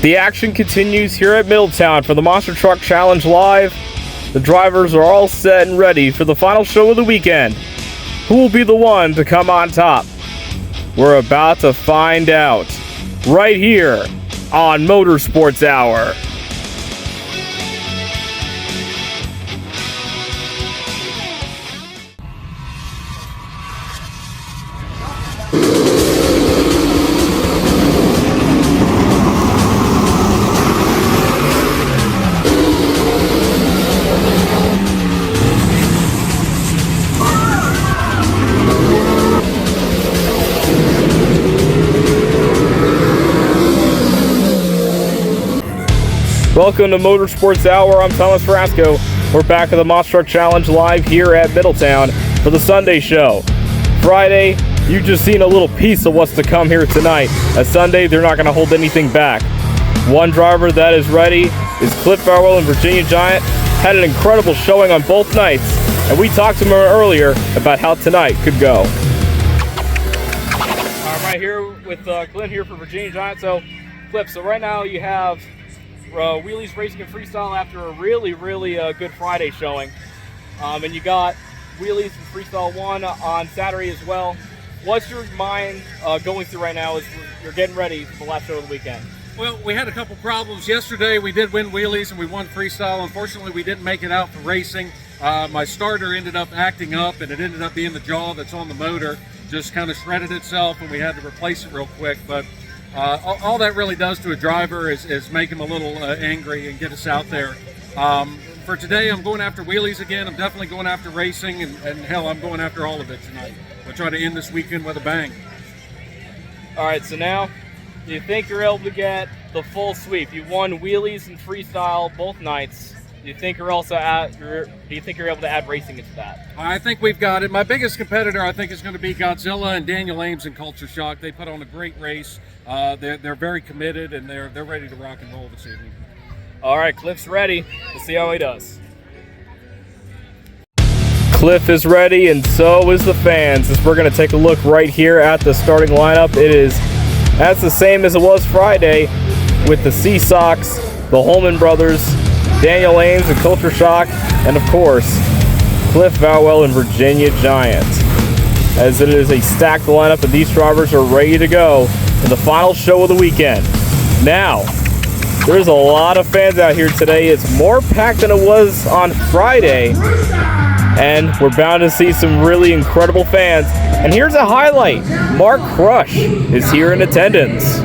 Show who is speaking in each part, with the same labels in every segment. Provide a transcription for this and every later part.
Speaker 1: The action continues here at Middletown for the Monster Truck Challenge Live. The drivers are all set and ready for the final show of the weekend. Who will be the one to come on top? We're about to find out right here on Motorsports Hour. Welcome to Motorsports Hour. I'm Thomas Frasco. We're back at the Monster Truck Challenge Live here at Middletown for the Sunday show. Friday, you've just seen a little piece of what's to come here tonight. As Sunday, they're not going to hold anything back. One driver that is ready is Cliff Farwell and Virginia Giant. Had an incredible showing on both nights, and we talked to him earlier about how tonight could go. I'm right here with Cliff here for Virginia Giant. So, Cliff, right now you have Wheelies Racing and Freestyle after a really good Friday showing. And you got Wheelies and Freestyle 1 on Saturday as well. What's your mind going through right now as you're getting ready for the last show of the weekend?
Speaker 2: Well, we had a couple problems yesterday. We did win Wheelies and we won Freestyle. Unfortunately, we didn't make it out for racing. My starter ended up acting up, and it ended up being the jaw that's on the motor. Just kind of shredded itself, and we had to replace it real quick. But all that really does to a driver is make him a little angry and get us out there. For today, I'm going after Wheelies again. I'm definitely going after racing, and hell, I'm going after all of it tonight. We'll try to end this weekend with a bang.
Speaker 1: All right, so now, do you think you're able to get the full sweep? You won Wheelies and Freestyle both nights. Do you think you're able to add racing into that?
Speaker 2: I think we've got it. My biggest competitor, I think, is going to be Godzilla and Daniel Ames in Culture Shock. They put on a great race. They're very committed, and they're ready to rock and roll this evening.
Speaker 1: All right, Cliff's ready. We'll see how he does. Cliff is ready, and so is the fans. As we're going to take a look right here at the starting lineup, that's the same as it was Friday with the Sea Sox, the Holman brothers, Daniel Ames and Culture Shock, and of course, Cliff Farwell and Virginia Giant. As it is a stacked lineup, and these drivers are ready to go for the final show of the weekend. Now, there's a lot of fans out here today. It's more packed than it was on Friday, and we're bound to see some really incredible fans. And here's a highlight. Mark Crush is here in attendance.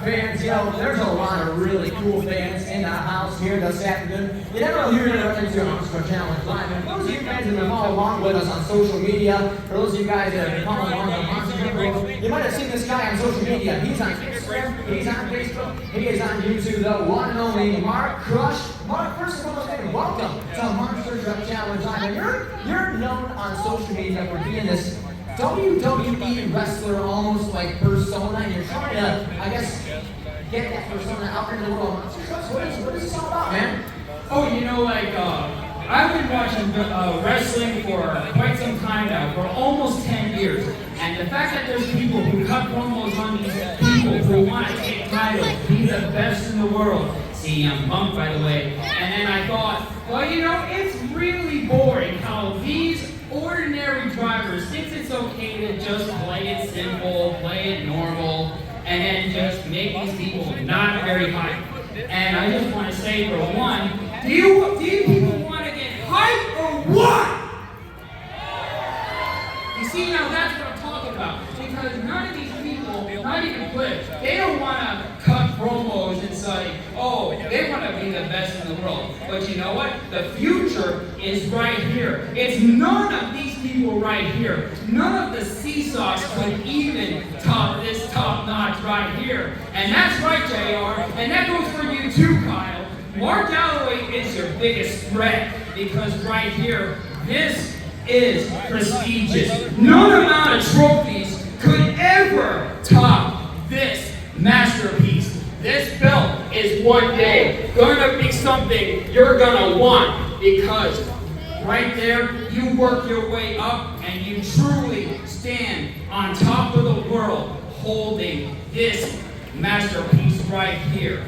Speaker 3: Fans, there's a lot of really cool fans in the house here this afternoon. You never know who you're going to run into on Monster Truck Challenge Live. And for those of you fans that have been following along with us on social media, for those of you guys that have been following along on Monster Truck Challenge, you might have seen this guy on social media. He's on Instagram, he's on Facebook, he is on YouTube, the one and only Mark Crush. Mark, first of all, welcome to Monster Truck Challenge Live. And you're known on social media for being this WWE wrestler, almost like persona, and you're trying to, I guess, get that persona out there in the world. Monster Trucks, what is this all about, man?
Speaker 4: Oh, I've been watching wrestling for quite some time now, for almost 10 years. And the fact that there's people who cut promos on these people who want to take titles, be the best in the world. CM Punk, by the way. And then I thought, well, it's really boring how these ordinary drivers think it's okay to just play it simple, play it normal, and then just make these people not very hyped. And I just want to say, for one, do you people want to get hyped or what? You see, now that's what I'm talking about. Because none of these people, not even Cliff, they don't want to cut promos and say, oh, they want to be the best in the world. But you know what? The future is right here. It's none of these people right here. None of the Sea Sox could even top this top notch right here. And that's right, JR. And that goes for you too, Kyle. Mark Galloway is your biggest threat because right here, this is prestigious. No amount of trophies could ever top this masterpiece. This belt is one day gonna be something you're gonna want because right there, you work your way up and you truly stand on top of the world holding this masterpiece right here.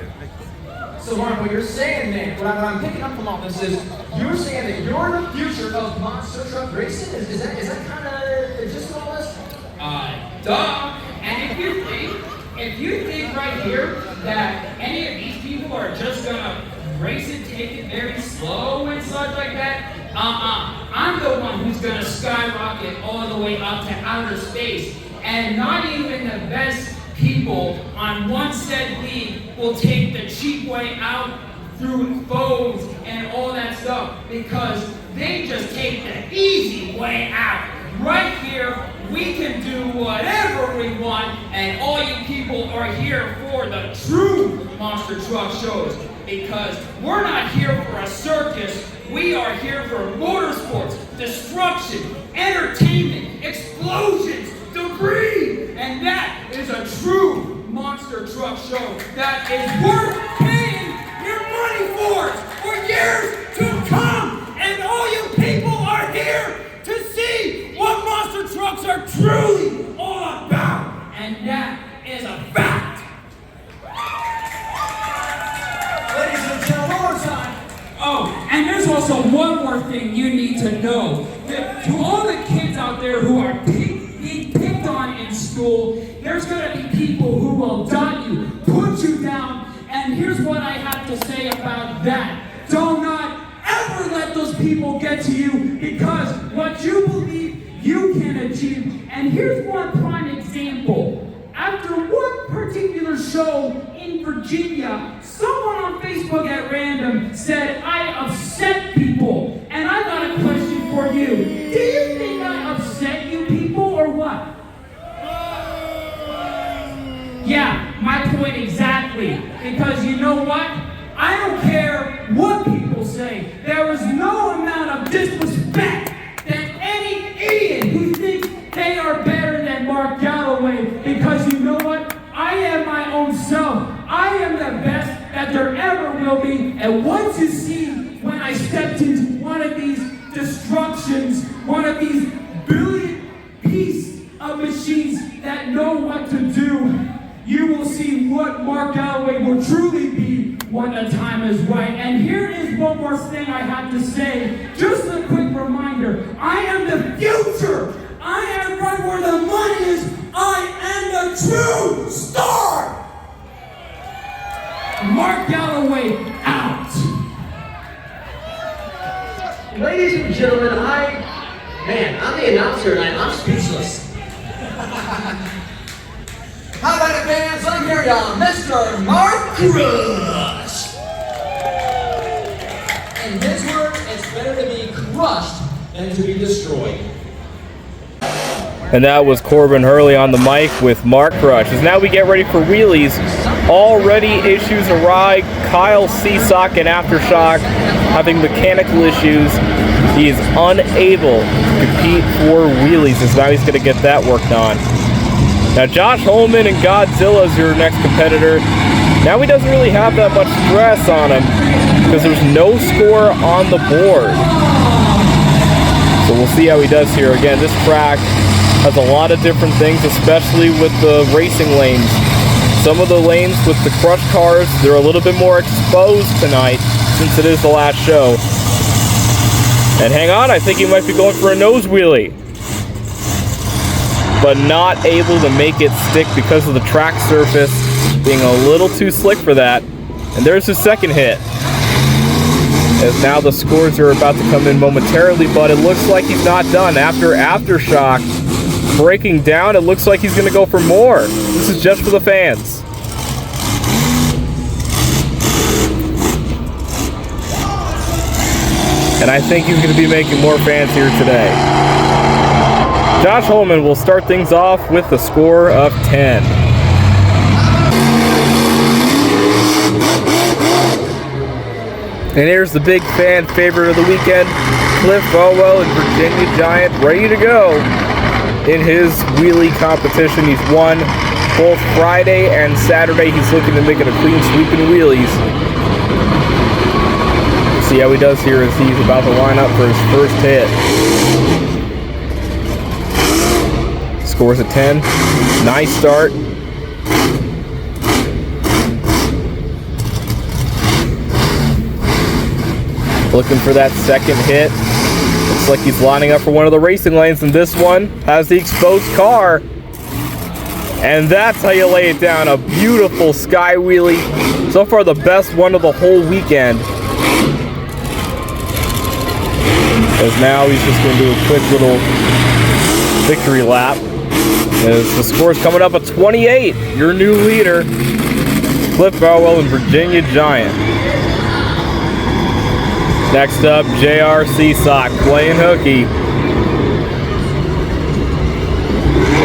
Speaker 3: So Mark, what you're saying then, what I'm picking up from all this is, you're saying that you're the future of monster truck racing? Is that kind of just all this?
Speaker 4: Duh. And if you think right here that any of these people are just gonna race it, take it very slow and such like that, I'm the one who's gonna skyrocket all the way up to outer space. And not even the best people on one said league will take the cheap way out through foes and all that stuff, because they just take the easy way out. Right here, we can do whatever we want, and all you people are here for the true monster truck shows, because we're not here for a circus. We are here for motorsports, destruction, entertainment, explosions, debris, and that is a true monster truck show that is worth paying your money for years to come. And all you people are here to see what monster trucks are truly all about, and that is a fact.
Speaker 3: Ladies and gentlemen, one more time.
Speaker 4: Oh, and there's also one more thing you need to know. To all the kids out there who are being picked on in school, there's going to be people who will dot you, put you down, and here's what I have to say about that. Do not ever let those people get to you, because what you believe you can achieve. And here's one prime example. After one particular show in Virginia, someone on Facebook at random said, "I upset people." And I got a question for you. Do you think I upset you people or what? Yeah, my point exactly. Because you know what? I don't care what people say. There is no amount of disrespect that any idiot who thinks they are better than Mark Galloway, because you know what? I am my own self. I am the best that there ever will be. And once you see when I stepped into one of these destructions, one of these billion piece of machines that know what to do, you will see what Mark Galloway will truly be when the time is right. And here is one more thing I have to say. Just a quick reminder. I am the future. I am right where the money is. I am the true star. Mark Galloway out.
Speaker 3: Ladies and gentlemen, I'm the announcer and I'm speechless. How about it, fans? I'm here, y'all, Mr. Mark Crush. In his words, it's better to be crushed than to be destroyed.
Speaker 1: And that was Corbin Hurley on the mic with Mark Crush. As now we get ready for wheelies, already issues arrive. Kyle Seasock and Aftershock having mechanical issues. He is unable to compete for wheelies, as now he's going to get that worked on. Now Josh Holman and Godzilla is your next competitor. Now he doesn't really have that much stress on him because there's no score on the board. So we'll see how he does here. Again, this track has a lot of different things, especially with the racing lanes. Some of the lanes with the crush cars, they're a little bit more exposed tonight since it is the last show. And hang on, I think he might be going for a nose wheelie, but not able to make it stick because of the track surface being a little too slick for that. And there's his second hit. As now the scores are about to come in momentarily, but it looks like he's not done. After Aftershock breaking down, it looks like he's going to go for more. This is just for the fans. And I think he's going to be making more fans here today. Josh Holman will start things off with a score of 10. And here's the big fan favorite of the weekend, Cliff Vowell and Virginia Giant, ready to go in his wheelie competition. He's won both Friday and Saturday. He's looking to make it a clean sweep in wheelies. See how he does here as he's about to line up for his first hit. Scores a 10. Nice start. Looking for that second hit. Looks like he's lining up for one of the racing lanes, and this one has the exposed car. And that's how you lay it down. A beautiful sky wheelie. So far the best one of the whole weekend. As now he's just going to do a quick little victory lap. As the score's coming up at 28. Your new leader, Cliff Farwell and Virginia Giant. Next up, JR Seasock playing hooky.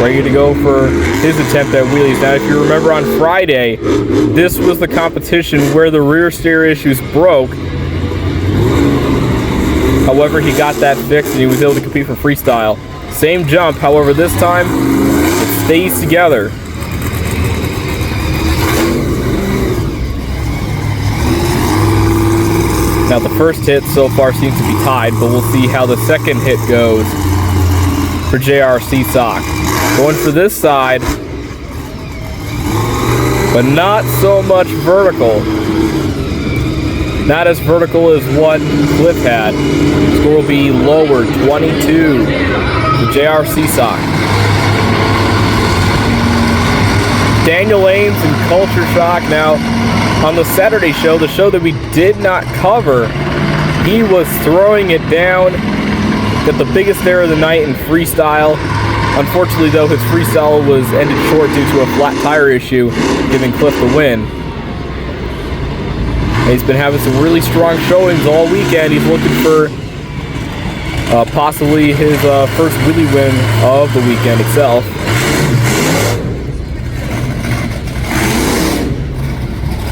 Speaker 1: Ready to go for his attempt at wheelies. Now, if you remember on Friday, this was the competition where the rear steer issues broke. However, he got that fixed and he was able to compete for freestyle. Same jump, however, this time it stays together. Now, the first hit so far seems to be tied, but we'll see how the second hit goes for JR Seasock. Going for this side, but not so much vertical. Not as vertical as what Cliff had. The score will be lower, 22 for JR Seasock. Daniel Ames and Culture Shock. Now, on the Saturday show, the show that we did not cover, he was throwing it down. Got the biggest error of the night in freestyle. Unfortunately, though, his freestyle was ended short due to a flat tire issue, giving Cliff the win. And he's been having some really strong showings all weekend. He's looking for possibly his first wheelie win of the weekend itself.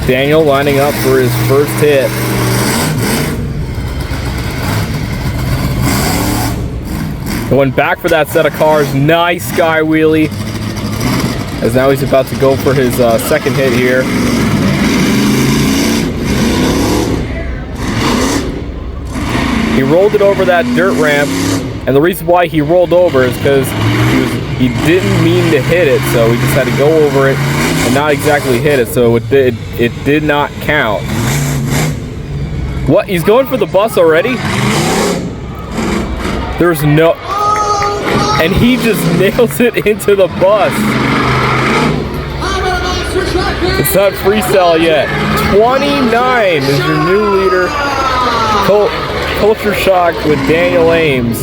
Speaker 1: Daniel lining up for his first hit. Going back for that set of cars. Nice sky wheelie. As now he's about to go for his second hit here. He rolled it over that dirt ramp, and the reason why he rolled over is because he didn't mean to hit it, so he just had to go over it and not exactly hit it, so it did not count. What? He's going for the bus already? There's no... And he just nails it into the bus. It's not freestyle yet. 29 is your new leader. Culture Shock with Daniel Ames.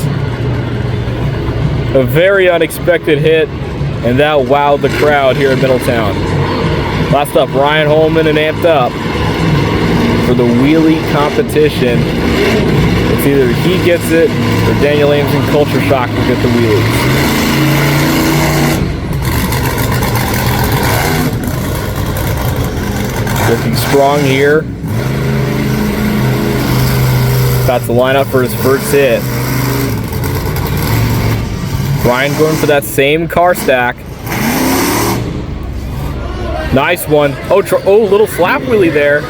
Speaker 1: A very unexpected hit, and that wowed the crowd here in Middletown. Last up, Ryan Holman and Amped Up for the wheelie competition. It's either he gets it or Daniel Ames and Culture Shock will get the wheelies. Looking strong here. About to line up for his first hit. Ryan going for that same car stack. Nice one. Oh, little slap wheelie there.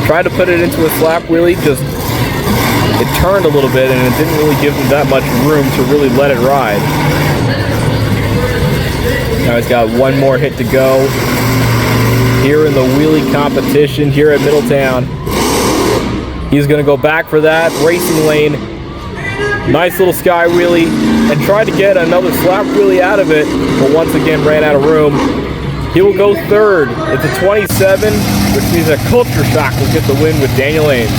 Speaker 1: Tried to put it into a slap wheelie, just it turned a little bit and it didn't really give him that much room to really let it ride. Now he's got one more hit to go here in the wheelie competition here at Middletown. He's going to go back for that racing lane. Nice little sky wheelie, and tried to get another slap wheelie out of it, but once again ran out of room. He will go third. It's a 27, which means that Culture Shock will get the win with Daniel Ames.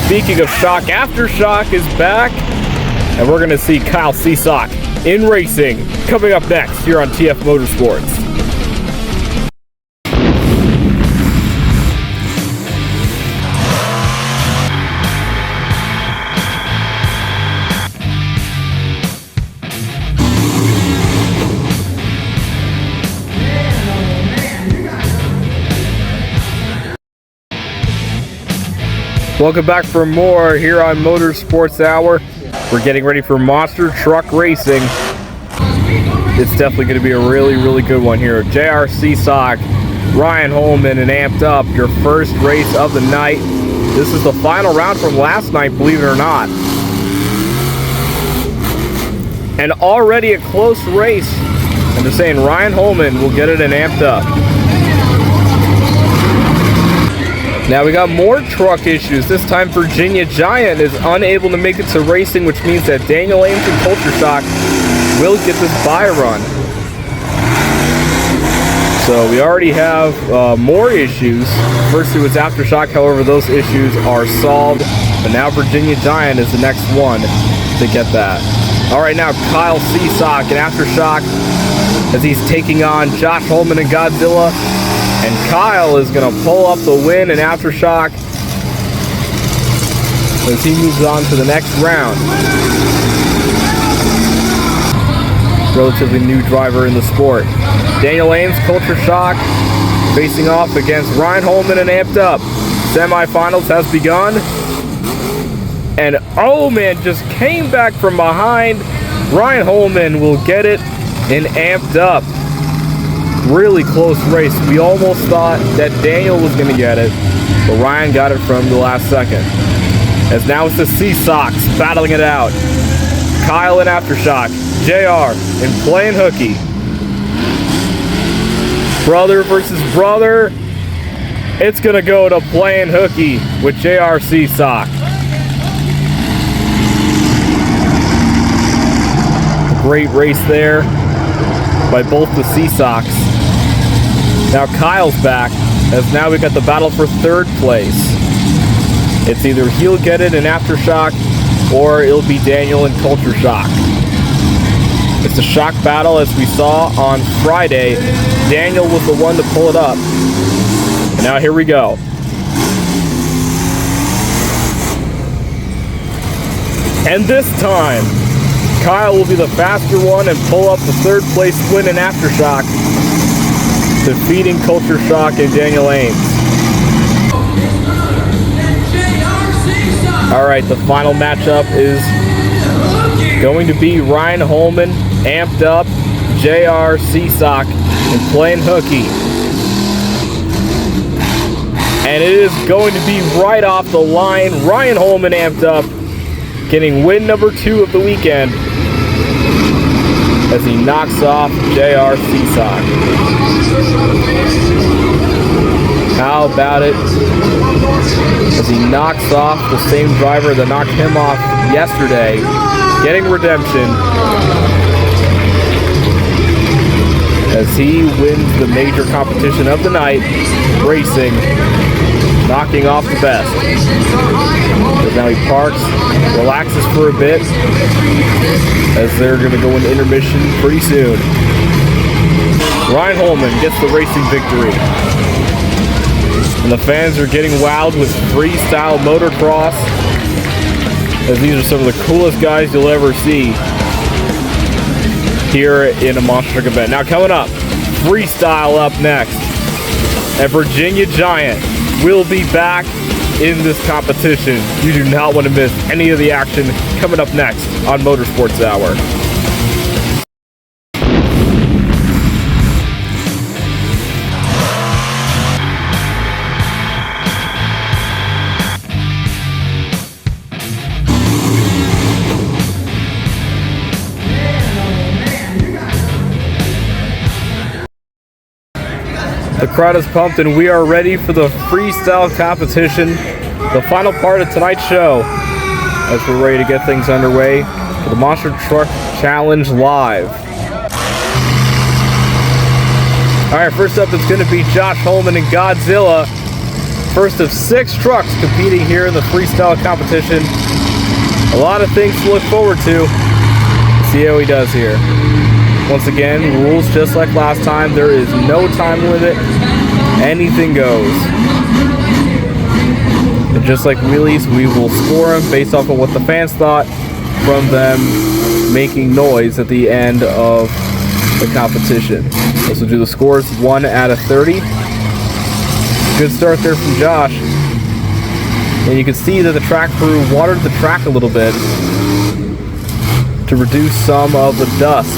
Speaker 1: Speaking of shock, Aftershock is back, and we're going to see Kyle Seasock in racing coming up next here on TF Motorsports. Welcome back for more here on Motorsports Hour. We're getting ready for monster truck racing. It's definitely going to be a really, really good one here. JR Seasock, Ryan Holman, and Amped Up, your first race of the night. This is the final round from last night, believe it or not. And already a close race. I'm just saying Ryan Holman will get it in Amped Up. Now we got more truck issues. This time Virginia Giant is unable to make it to racing, which means that Daniel Ames and Culture Shock will get this bye run. So we already have more issues. First it was Aftershock, however those issues are solved. But now Virginia Giant is the next one to get that. Alright, now Kyle Seasock and Aftershock as he's taking on Josh Holman and Godzilla. And Kyle is going to pull up the win in Aftershock as he moves on to the next round. Relatively new driver in the sport. Daniel Ames, Culture Shock, facing off against Ryan Holman and Amped Up. Semifinals has begun. And oh man, just came back from behind. Ryan Holman will get it in Amped Up. Really close race. We almost thought that Daniel was going to get it, but Ryan got it from the last second. As now it's the Seasocks battling it out. Kyle and Aftershock, JR and Playin Hooky. Brother versus brother. It's going to go to Playin Hooky with JR Seasock. Great race there by both the Seasocks. Now Kyle's back, as now we got the battle for third place. It's either he'll get it in Aftershock, or it'll be Daniel and Culture Shock. It's a shock battle, as we saw on Friday. Daniel was the one to pull it up. And now here we go. And this time, Kyle will be the faster one and pull up the third place win in Aftershock, defeating Culture Shock and Daniel Ames. Alright, the final matchup is going to be Ryan Holman, Amped Up, JR Seasock, and Playin Hooky. And it is going to be right off the line. Ryan Holman, Amped Up, getting win number 2 of the weekend as he knocks off JR Seasock. How about it? As he knocks off the same driver that knocked him off yesterday, getting redemption as he wins the major competition of the night, racing, knocking off the best. Because now he parks, relaxes for a bit, as they're going to go into intermission pretty soon. Ryan Holman gets the racing victory. And the fans are getting wild with freestyle motocross, as these are some of the coolest guys you'll ever see here in a monster truck event. Now coming up, freestyle up next. And Virginia Giant will be back in this competition. You do not want to miss any of the action coming up next on Motorsports Hour. The crowd is pumped and we are ready for the freestyle competition, the final part of tonight's show, as we're ready to get things underway for the Monster Truck Challenge Live. Alright, first up it's going to be Josh Holman and Godzilla. First of 6 trucks competing here in the freestyle competition. A lot of things to look forward to. See how he does here. Once again, rules just like last time. There is no time limit. Anything goes. And just like wheelies, we will score them based off of what the fans thought from them making noise at the end of the competition. Let's do the scores 1 out of 30. Good start there from Josh. And you can see that the track crew watered the track a little bit to reduce some of the dust.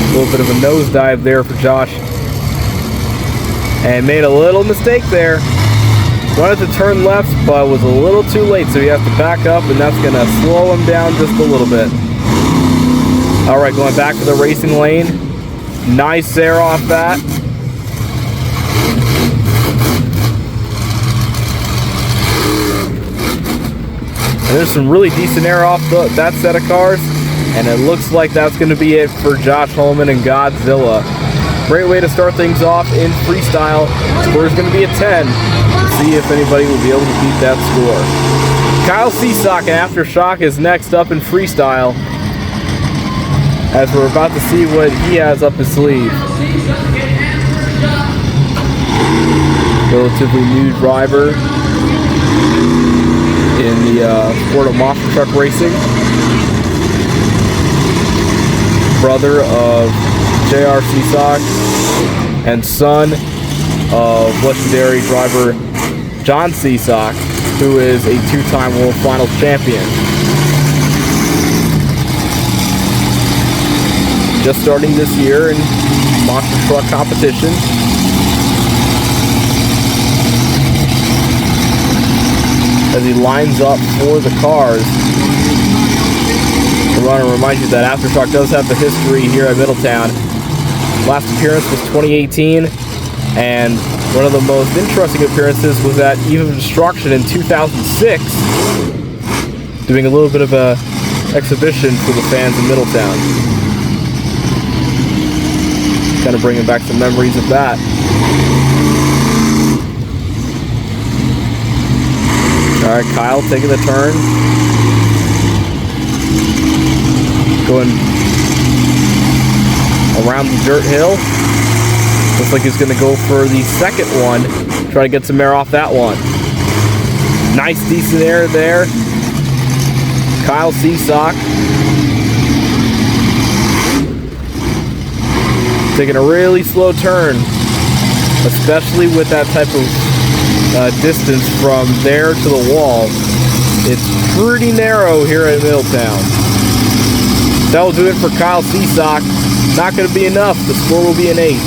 Speaker 1: A little bit of a nosedive there for Josh. And made a little mistake there. Wanted to turn left, but was a little too late, so he has to back up, and that's going to slow him down just a little bit. All right, going back to the racing lane. Nice air off that. And there's some really decent air off that set of cars. And it looks like that's going to be it for Josh Holman and Godzilla. Great way to start things off in freestyle. Score is going to be a 10. Let's see if anybody will be able to beat that score. Kyle Seasock and Aftershock is next up in freestyle, as we're about to see what he has up his sleeve. Relatively new driver in the sport of monster truck racing. Brother of J.R. Seasock and son of legendary driver John Seasock, who is a two-time World Finals champion. Just starting this year in monster truck competition. As he lines up for the cars. I want to remind you that Aftershock does have the history here at Middletown. Last appearance was 2018, and one of the most interesting appearances was at Eve of Destruction in 2006, doing a little bit of a exhibition for the fans in Middletown. Kind of bringing back some memories of that. All right, Kyle taking the turn. Going around the dirt hill. Looks like he's going to go for the second one. Try to get some air off that one. Nice, decent air there. Kyle Seasock. Taking a really slow turn, especially with that type of distance from there to the wall. It's pretty narrow here at Middletown. That will do it for Kyle Seasock. Not going to be enough. The score will be an 8.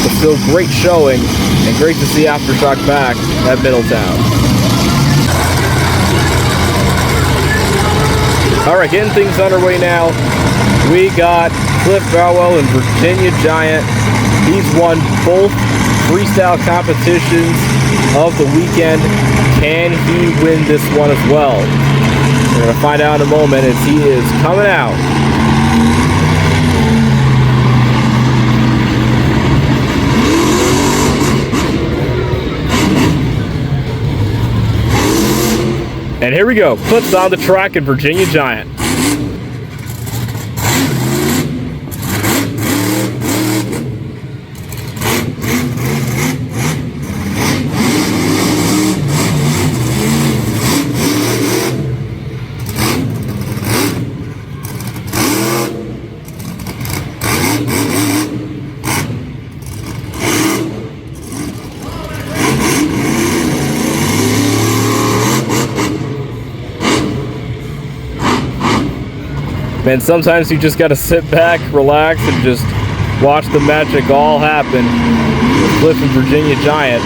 Speaker 1: But still great showing, and great to see Aftershock back at Middletown. All right, getting things underway now. We got Cliff Bowell and Virginia Giant. He's won both freestyle competitions of the weekend. Can he win this one as well? We're going to find out in a moment as he is coming out. And here we go. Cliff's on the track in Virginia Giant. Man, sometimes you just gotta sit back, relax, and just watch the magic all happen with Cliff and Virginia Giant,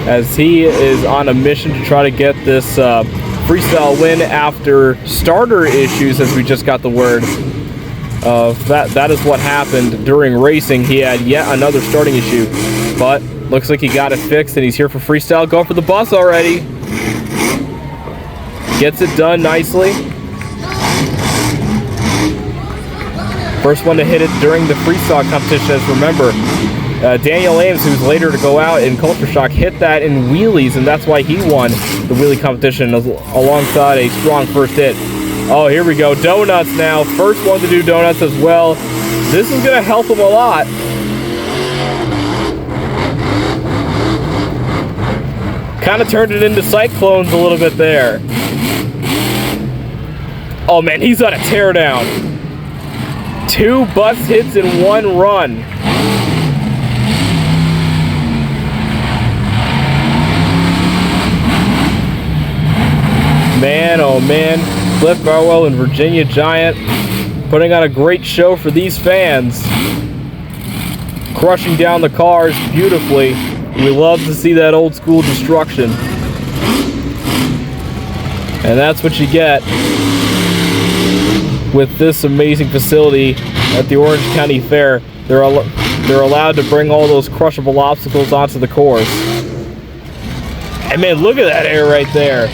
Speaker 1: as he is on a mission to try to get this freestyle win after starter issues, as we just got the word of that is what happened during racing. He had yet another starting issue, but looks like he got it fixed, and he's here for freestyle. Going for the bus already. Gets it done nicely. First one to hit it during the freestyle competition, as remember, Daniel Ames, who's later to go out in Culture Shock, hit that in wheelies, and that's why he won the wheelie competition alongside a strong first hit. Oh, here we go. Donuts now. First one to do donuts as well. This is going to help him a lot. Kind of turned it into Cyclones a little bit there. Oh, man, he's on a teardown. 2 bus hits in 1 run. Man, oh man, Cliff Barwell and Virginia Giant putting on a great show for these fans. Crushing down the cars beautifully. We love to see that old school destruction. And that's what you get with this amazing facility at the Orange County Fair, they're allowed to bring all those crushable obstacles onto the course. And man, look at that air right there.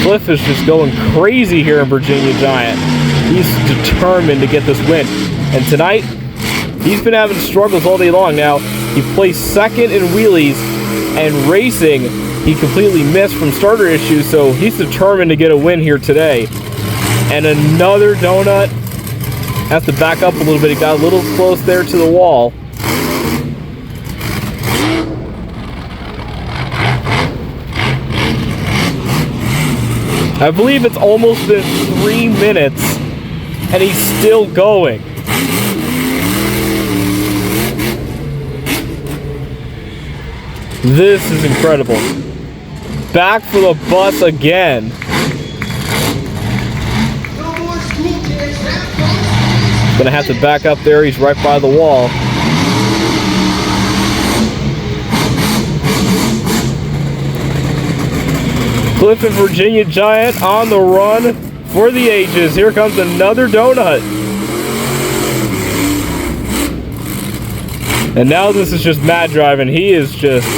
Speaker 1: Cliff is just going crazy here in Virginia Giant. He's determined to get this win. And tonight, he's been having struggles all day long. Now, he placed second in wheelies, and racing, he completely missed from starter issues, so he's determined to get a win here today. And another donut. Has to back up a little bit. He got a little close there to the wall. I believe it's almost been 3 minutes, and he's still going. This is incredible. Back for the bus again. Gonna have to back up there. He's right by the wall. Cliff and Virginia Giant on the run for the ages. Here comes another donut. And now this is just mad driving. He is just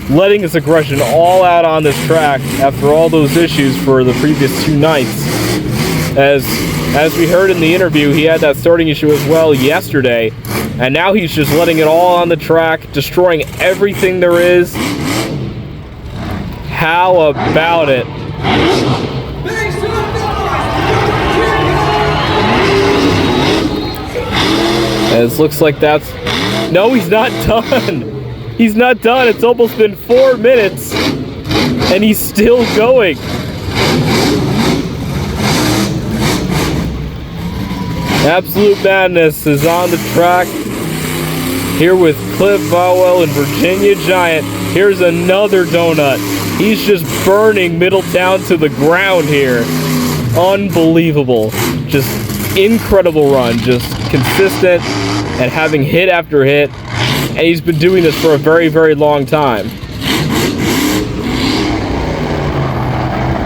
Speaker 1: letting his aggression all out on this track after all those issues for the previous 2 nights. As we heard in the interview, he had that starting issue as well yesterday, and now he's just letting it all on the track, destroying everything there is. How about it? As looks like that's... No, he's not done. He's not done. It's almost been 4 minutes, and he's still going. Absolute Madness is on the track here with Cliff Vowell and Virginia Giant. Here's another donut. He's just burning Middletown to the ground here. Unbelievable. Just incredible run. Just consistent and having hit after hit. And he's been doing this for a very, very long time.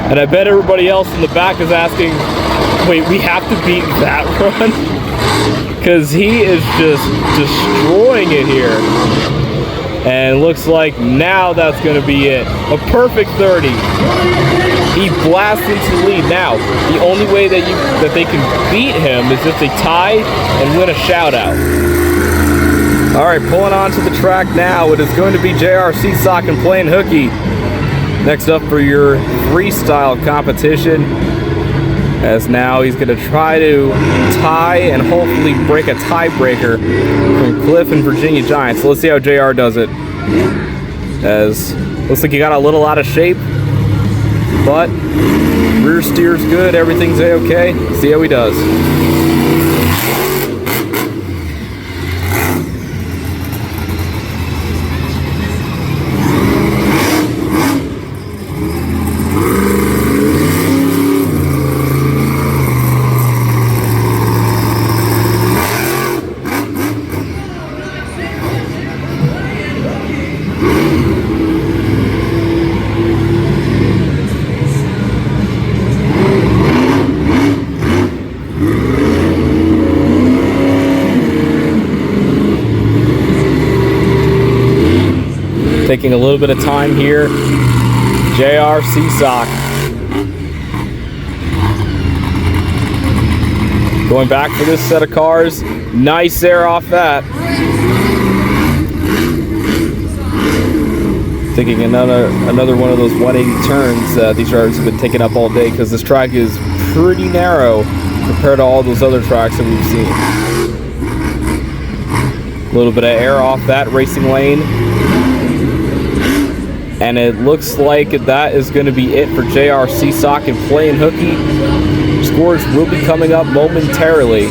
Speaker 1: And I bet everybody else in the back is asking, wait, we have to beat that run? Because he is just destroying it here. And looks like now that's going to be it. A perfect 30. He blasts into the lead. Now, the only way that they can beat him is if they tie and win a shout-out. All right, pulling onto the track now. It is going to be JR Seasock and Plain Hooky. Next up for your freestyle competition. As now he's going to try to tie and hopefully break a tiebreaker from Cliff and Virginia Giant. So let's see how JR does it. As looks like he got a little out of shape, but rear steer's good, everything's a-okay. See how he does. Taking a little bit of time here, JR Seasock. Going back for this set of cars. Nice air off that. Taking another one of those 180 turns that these drivers have been taking up all day, because this track is pretty narrow compared to all those other tracks that we've seen. A little bit of air off that racing lane. And it looks like that is going to be it for JR Seasock and Plain Hooky. Scores will be coming up momentarily,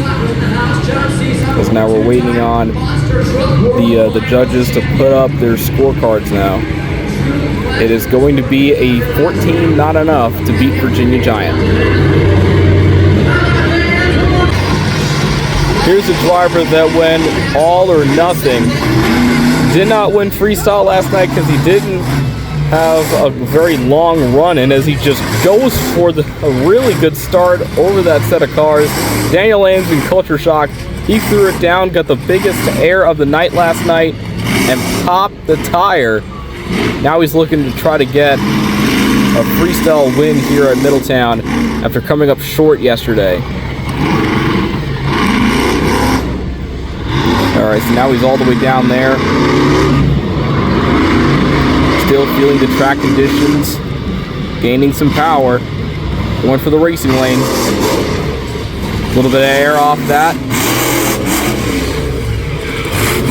Speaker 1: because now we're waiting on the judges to put up their scorecards now. It is going to be a 14 not enough to beat Virginia Giant. Here's a driver that went all or nothing. Did not win freestyle last night because he didn't have a very long run in as he just goes for a really good start over that set of cars. Daniel Ames in Culture Shock, he threw it down, got the biggest air of the night last night, and popped the tire. Now he's looking to try to get a freestyle win here at Middletown after coming up short yesterday. Alright, so now he's all the way down there. Still feeling the track conditions, gaining some power. Going for the racing lane. A little bit of air off that.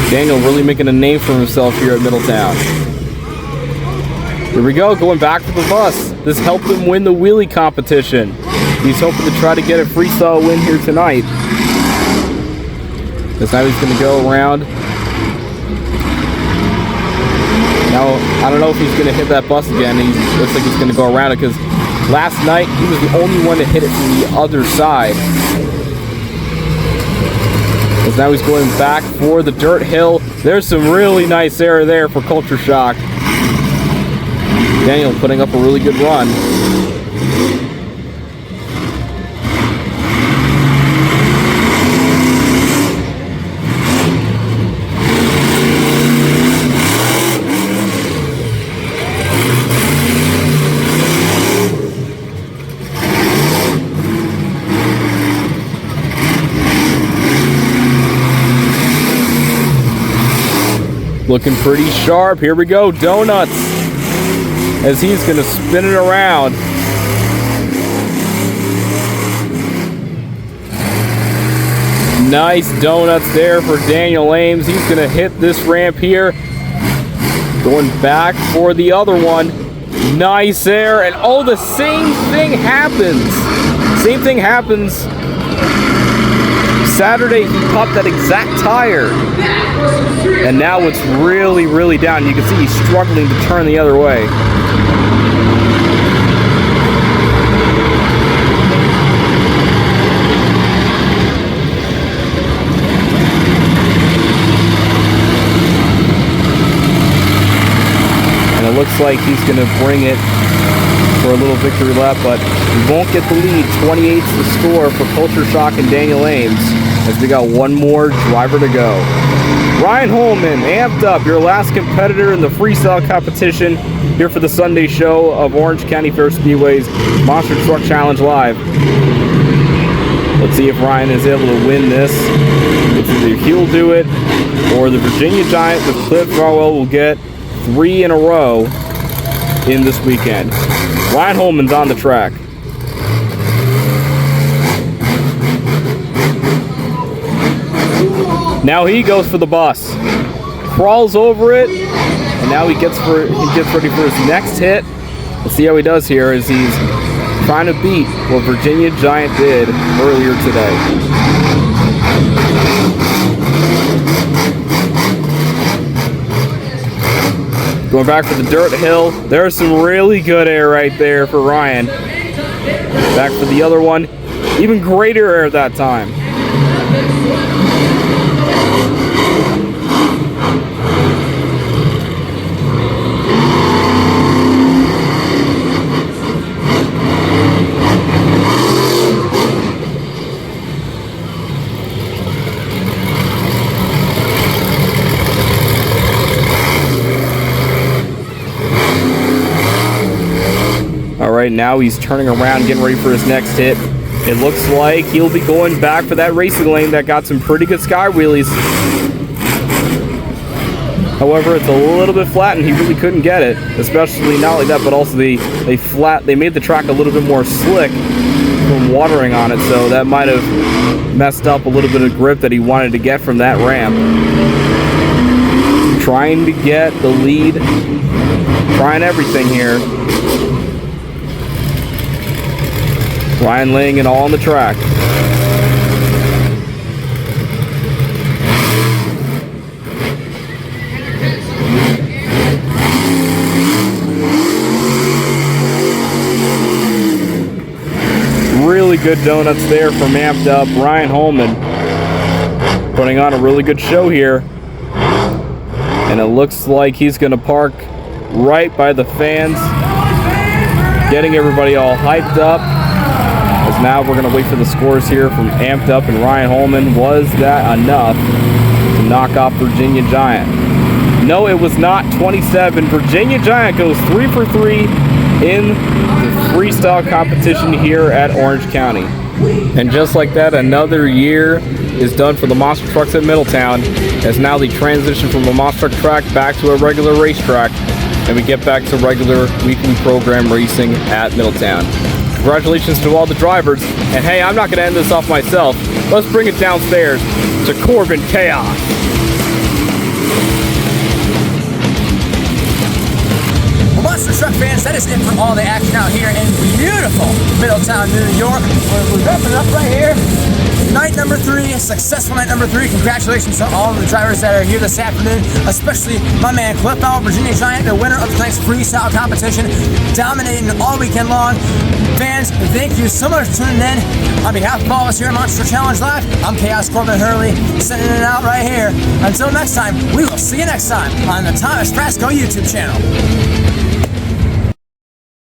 Speaker 1: Daniel really making a name for himself here at Middletown. Here we go, going back to the bus. This helped him win the wheelie competition. He's hoping to try to get a freestyle win here tonight. Because now he's going to go around. Now, I don't know if he's going to hit that bus again. He looks like he's going to go around it because last night he was the only one to hit it from the other side. Because now he's going back for the dirt hill. There's some really nice air there for Culture Shock. Daniel putting up a really good run. Looking pretty sharp. Here we go, Donuts. As he's going to spin it around. Nice donuts there for Daniel Ames. He's going to hit this ramp here. Going back for the other one. Nice air. And oh, the same thing happens. Same thing happens. Saturday, he popped that exact tire. And now it's really, really down. You can see he's struggling to turn the other way. And it looks like he's going to bring it for a little victory lap, but he won't get the lead. 28's the score for Culture Shock and Daniel Ames, as we got one more driver to go. Ryan Holman, amped up, your last competitor in the freestyle competition here for the Sunday show of Orange County Fair Speedway's Monster Truck Challenge Live. Let's see if Ryan is able to win this. It's either he'll do it, or the Virginia Giant with Cliff Farwell will get 3 in a row in this weekend. Ryan Holman's on the track. Now he goes for the bus, crawls over it, and now he gets ready for his next hit. Let's see how he does here as he's trying to beat what Virginia Giant did earlier today. Going back for the dirt hill. There's some really good air right there for Ryan. Back for the other one. Even greater air that time. Alright, now he's turning around, getting ready for his next hit. It looks like he'll be going back for that racing lane that got some pretty good sky wheelies. However, it's a little bit flat and he really couldn't get it. Especially not like that, but also they made the track a little bit more slick from watering on it, so that might have messed up a little bit of grip that he wanted to get from that ramp. Trying to get the lead, trying everything here. Ryan laying it all on the track. Really good donuts there from amped up Ryan Holman. Putting on a really good show here. And it looks like he's going to park right by the fans, getting everybody all hyped up. As now we're going to wait for the scores here from Amped Up and Ryan Holman. Was that enough to knock off Virginia Giant? No, it was not. 27. Virginia Giant goes 3 for 3 in the freestyle competition here at Orange County. And just like that, another year is done for the monster trucks at Middletown, as now they transition from a monster truck track back to a regular racetrack, and we get back to regular weekly program racing at Middletown. Congratulations to all the drivers, and hey, I'm not going to end this off myself. Let's bring it downstairs to Corbin Chaos.
Speaker 3: Monster Truck fans, that is it for all the action out here in beautiful Middletown, New York. We're wrapping up right here. Night number 3, successful night number 3. Congratulations to all of the drivers that are here this afternoon, especially my man Cliff Bell, Virginia Giant, the winner of tonight's freestyle competition, dominating all weekend long. Fans, thank you so much for tuning in. On behalf of all of us here at Monster Challenge Live, I'm Chaos Corbin Hurley, sending it out right here. Until next time, we will see you next time on the Thomas Frasco YouTube channel.